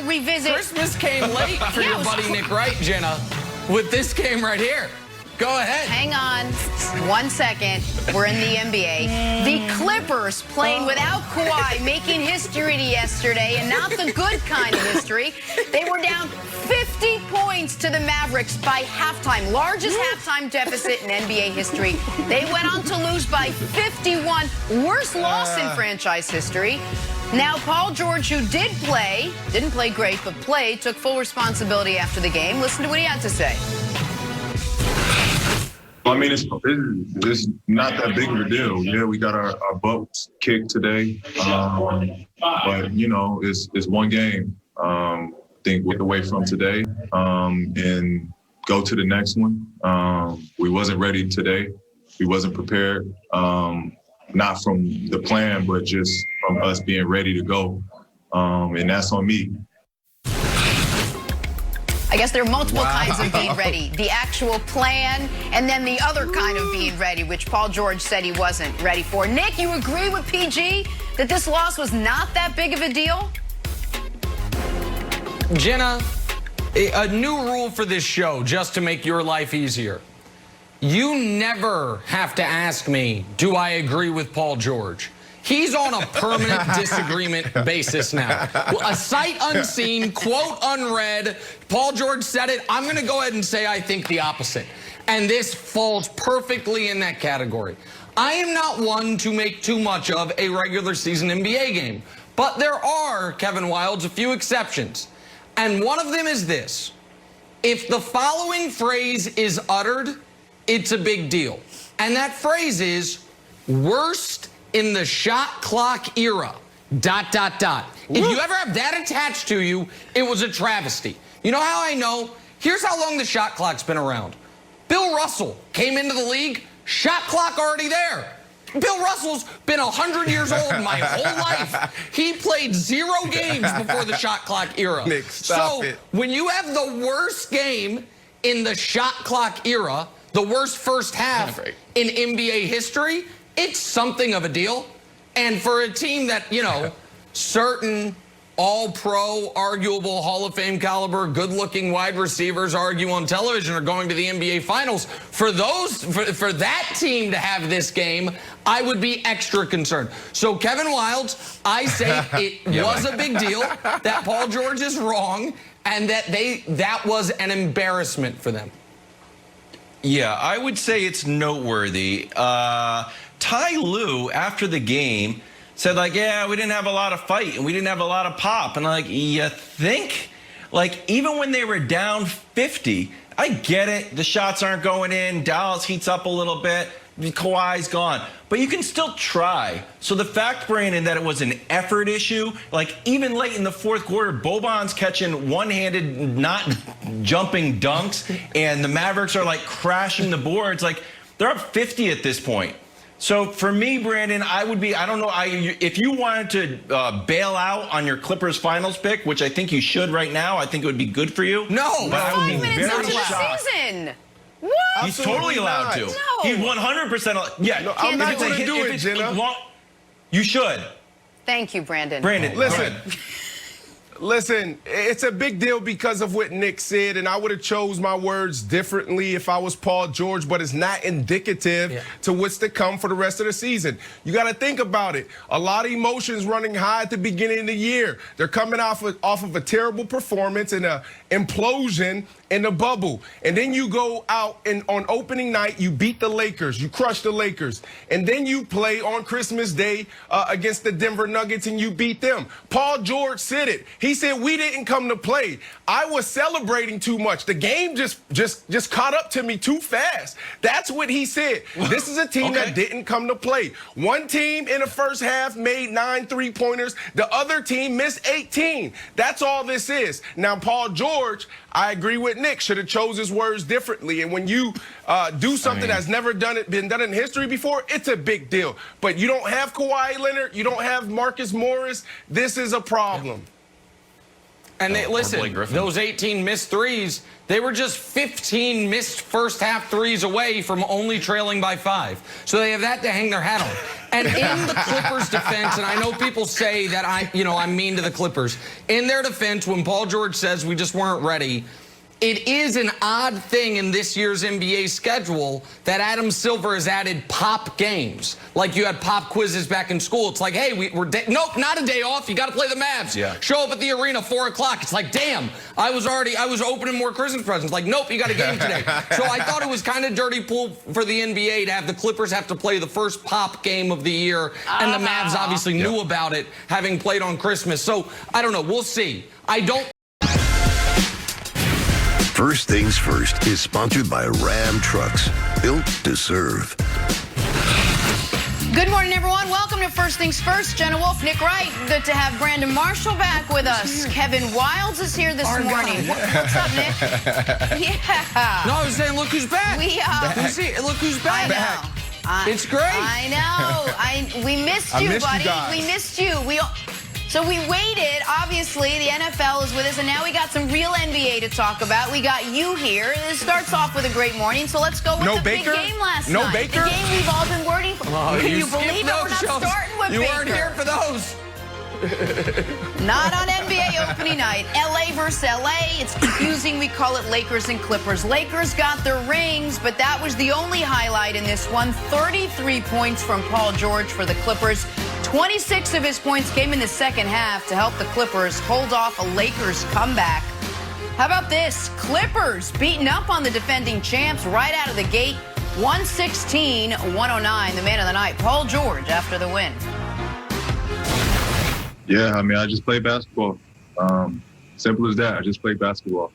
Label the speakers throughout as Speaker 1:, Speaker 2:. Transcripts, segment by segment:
Speaker 1: revisit.
Speaker 2: Christmas came late for your buddy Nick Wright, Jenna, with this game right here. Go ahead.
Speaker 1: Hang on 1 second. We're in the NBA. The Clippers playing without Kawhi, making history yesterday, and not the good kind of history. They were down 50 points to the Mavericks by halftime. Largest halftime deficit in NBA history. They went on to lose by 51. Worst loss in franchise history. Now, Paul George, who didn't play great, but played, took full responsibility after the game. Listen to what he had to say.
Speaker 3: I mean, it's not that big of a deal. Yeah, we got our butts kicked today, but you know, it's one game. I think get away from today and go to the next one. We wasn't ready today. We wasn't prepared. Not from the plan, but just from us being ready to go, and that's on me.
Speaker 1: I guess there are multiple kinds of being ready. The actual plan, and then the other kind of being ready, which Paul George said he wasn't ready for. Nick, you agree with PG that this loss was not that big of a deal?
Speaker 2: Jenna, a new rule for this show, just to make your life easier. You never have to ask me, do I agree with Paul George? He's on a permanent disagreement basis now. A sight unseen, quote unread. Paul George said it. I'm going to go ahead and say I think the opposite. And this falls perfectly in that category. I am not one to make too much of a regular season NBA game. But there are, Kevin Wildes, a few exceptions. And one of them is this. If the following phrase is uttered, it's a big deal. And that phrase is, worst in the shot clock era, ... If you ever have that attached to you, it was a travesty. You know how I know? Here's how long the shot clock's been around. Bill Russell came into the league, shot clock already there. Bill Russell's been 100 years old my whole life. He played 0 games before the shot clock era.
Speaker 4: Nick, stop it.
Speaker 2: When you have the worst game in the shot clock era, the worst first half in NBA history, it's something of a deal. And for a team that, you know, certain all-pro, arguable Hall of Fame caliber, good-looking wide receivers argue on television are going to the NBA Finals, for that team to have this game, I would be extra concerned. So, Kevin Wildes, I say it was a big deal, that Paul George is wrong, and that was an embarrassment for them.
Speaker 5: Yeah, I would say it's noteworthy. Ty Lue, after the game, said, like, yeah, we didn't have a lot of fight and we didn't have a lot of pop. And I'm like, you think? Like, even when they were down 50, I get it. The shots aren't going in. Dallas heats up a little bit. Kawhi's gone. But you can still try. So the fact, Brandon, that it was an effort issue, like even late in the fourth quarter, Boban's catching one-handed, not jumping dunks, and the Mavericks are like crashing the boards. Like, they're up 50 at this point. So for me, Brandon, I would be, I don't know, if you wanted to bail out on your Clippers finals pick, which I think you should right now, I think it would be good for you.
Speaker 2: No,
Speaker 5: but I would be
Speaker 1: 5 minutes
Speaker 5: very
Speaker 1: into the
Speaker 5: shocked.
Speaker 1: season. What?
Speaker 5: He's totally allowed to.
Speaker 1: No.
Speaker 5: He's 100%. Yeah,
Speaker 4: no, I'm not going to do it, Jenna.
Speaker 5: You should.
Speaker 1: Thank you, Brandon.
Speaker 5: Brandon,
Speaker 4: Listen, it's a big deal because of what Nick said, and I would have chose my words differently if I was Paul George, but it's not indicative to what's to come for the rest of the season. You got to think about it. A lot of emotions running high at the beginning of the year. They're coming off of a terrible performance and an implosion in the bubble. And then you go out and on opening night, you beat the Lakers. You crush the Lakers. And then you play on Christmas Day against the Denver Nuggets and you beat them. Paul George said it. He said, we didn't come to play. I was celebrating too much. The game just caught up to me too fast. That's what he said. This is a team that didn't come to play. One team in the first half made 9 3-pointers. The other team missed 18. That's all this is. Now, Paul George, I agree with Nick, should have chose his words differently. And when you do something that's never been done in history before, it's a big deal. But you don't have Kawhi Leonard. You don't have Marcus Morris. This is a problem.
Speaker 2: And
Speaker 5: Blake
Speaker 2: listen,
Speaker 5: Griffin.
Speaker 2: those 18 missed threes, they were just 15 missed first half threes away from only trailing by 5. So they have that to hang their hat on. And in the Clippers' defense, and I know people say that I'm mean to the Clippers. In their defense, when Paul George says we just weren't ready, it is an odd thing in this year's NBA schedule that Adam Silver has added pop games. Like you had pop quizzes back in school. It's like, hey, nope, not a day off. You got to play the Mavs.
Speaker 5: Yeah.
Speaker 2: Show up at the arena 4 o'clock. It's like, damn, I was opening more Christmas presents. Like, nope, you got a game today. So I thought it was kind of dirty pool for the NBA to have the Clippers have to play the first pop game of the year. And the Mavs obviously knew about it, having played on Christmas. So I don't know. We'll see. I don't.
Speaker 6: First Things First is sponsored by Ram Trucks, built to serve.
Speaker 1: Good morning, everyone. Welcome to First Things First. Jenna Wolf, Nick Wright. Good to have Brandon Marshall back with us. Kevin Wilds is here this morning. What's up, Nick? Yeah.
Speaker 2: No, I was saying, look who's back. Look who's back. It's great.
Speaker 1: I know. We missed you, buddy. We missed you. So we waited. Obviously, the NFL is with us, and now we got some real NBA to talk about. We got you here. It starts off with a great morning, so let's go with the big game last night.
Speaker 4: No Baker?
Speaker 1: The game we've all been waiting for. Can you believe it? We're not starting with Baker.
Speaker 2: You weren't here for those.
Speaker 1: Not on NBA opening night. LA versus LA. It's confusing. We call it Lakers and Clippers. Lakers got their rings, but that was the only highlight in this one. 33 points from Paul George for the Clippers. 26 of his points came in the second half to help the Clippers hold off a Lakers comeback. How about this? Clippers beating up on the defending champs right out of the gate. 116-109. The man of the night, Paul George, after the win.
Speaker 3: Yeah, I mean, I just play basketball. Simple as that. I just play basketball.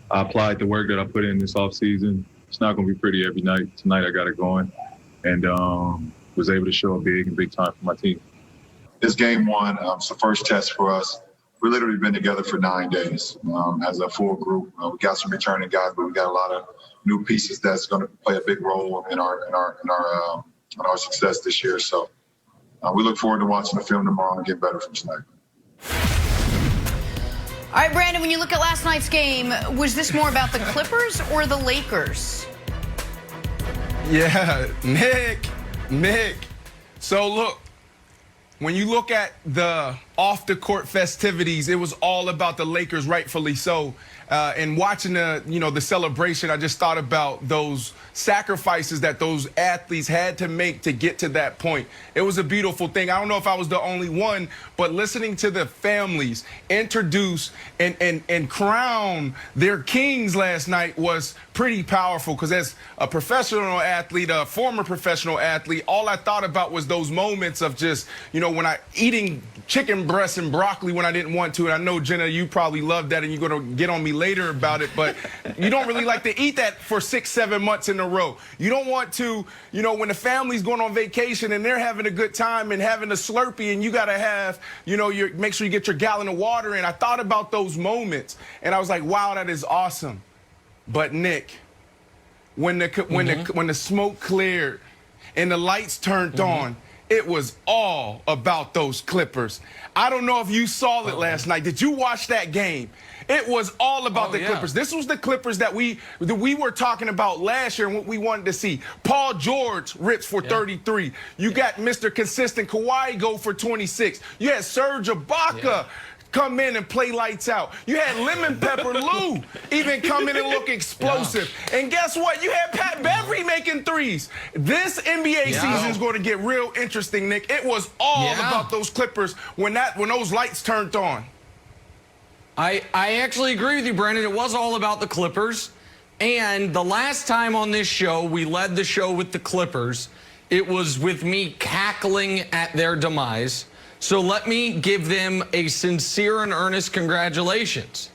Speaker 3: I applied the work that I put in this offseason. It's not going to be pretty every night. Tonight I got it going. And was able to show up big time for my team. This game one, it's the first test for us. We've literally been together for 9 days as a full group. We got some returning guys, but we got a lot of new pieces that's going to play a big role in our success this year. So we look forward to watching the film tomorrow and get better from tonight.
Speaker 1: All right, Brandon, when you look at last night's game, was this more about the Clippers or the Lakers?
Speaker 4: Yeah, Nick. So look, when you look at the off-the-court festivities, it was all about the Lakers, rightfully so. And watching the celebration, I just thought about those sacrifices that those athletes had to make to get to that point. It was a beautiful thing. I don't know if I was the only one, but listening to the families introduce and crown their kings last night was pretty powerful, because as a professional athlete, a former professional athlete, all I thought about was those moments of just, when I eating chicken breasts and broccoli when I didn't want to. And I know, Jenna, you probably love that, and you're going to get on me later about it, but you don't really like to eat that for 6-7 months in a row. You don't want to, when the family's going on vacation and they're having a good time and having a Slurpee, and you got to have, make sure you get your gallon of water in. I thought about those moments, and I was like, wow, that is awesome. But Nick, when the smoke cleared and the lights turned on, it was all about those Clippers. I don't know if you saw it last night. Did you watch that game? It was all about the Clippers. This was the Clippers that we were talking about last year and what we wanted to see. Paul George rips for 33. You got Mr. Consistent Kawhi go for 26. You had Serge Ibaka come in and play lights out. You had Lemon Pepper Lou even come in and look explosive. And guess what? You had Pat Beverly making threes. This NBA season is going to get real interesting, Nick. It was all about those Clippers when those lights turned on.
Speaker 2: I actually agree with you, Brandon. It was all about the Clippers. And the last time on this show, we led the show with the Clippers. It was with me cackling at their demise. So let me give them a sincere and earnest congratulations,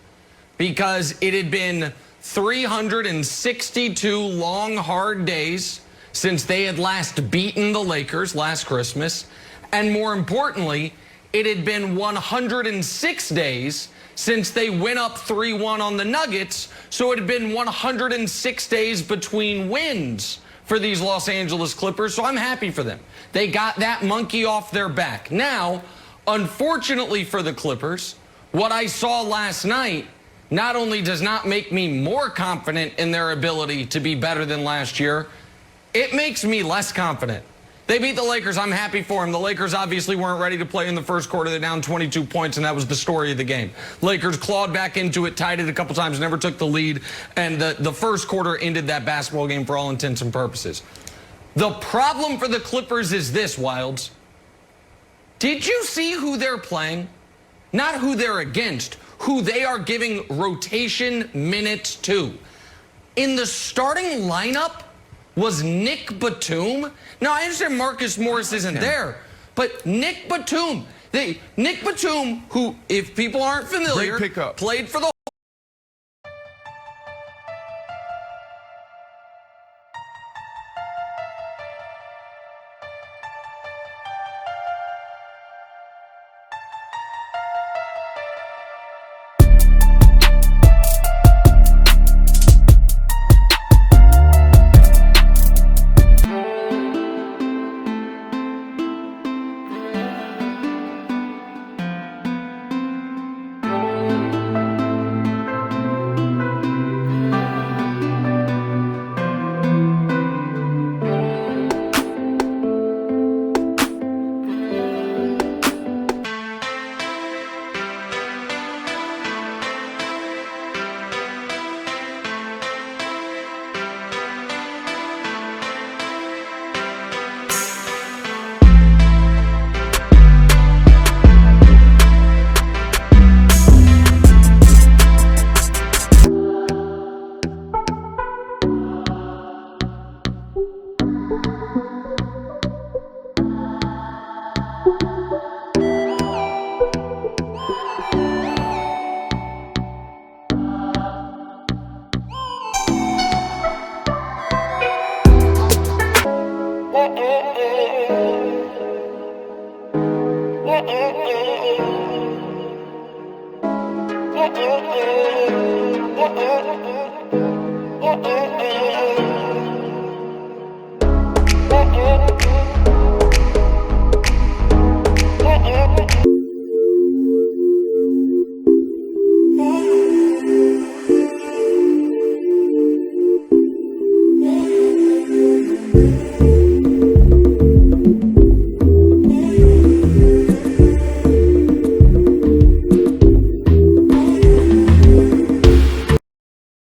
Speaker 2: because it had been 362 long, hard days since they had last beaten the Lakers last Christmas. And more importantly, it had been 106 days since they went up 3-1 on the Nuggets. So it had been 106 days between wins for these Los Angeles Clippers. So I'm happy for them. They got that monkey off their back. Now, unfortunately for the Clippers, what I saw last night not only does not make me more confident in their ability to be better than last year, it makes me less confident. They beat the Lakers. I'm happy for them. The Lakers obviously weren't ready to play in the first quarter. They're down 22 points, and that was the story of the game. Lakers clawed back into it, tied it a couple times, never took the lead, and the first quarter ended that basketball game for all intents and purposes. The problem for the Clippers is this, Wilds. Did you see who they're playing? Not who they're against, who they are giving rotation minutes to. In the starting lineup was Nick Batum. Now, I understand Marcus Morris isn't there, but Nick Batum, who, if people aren't familiar, played for the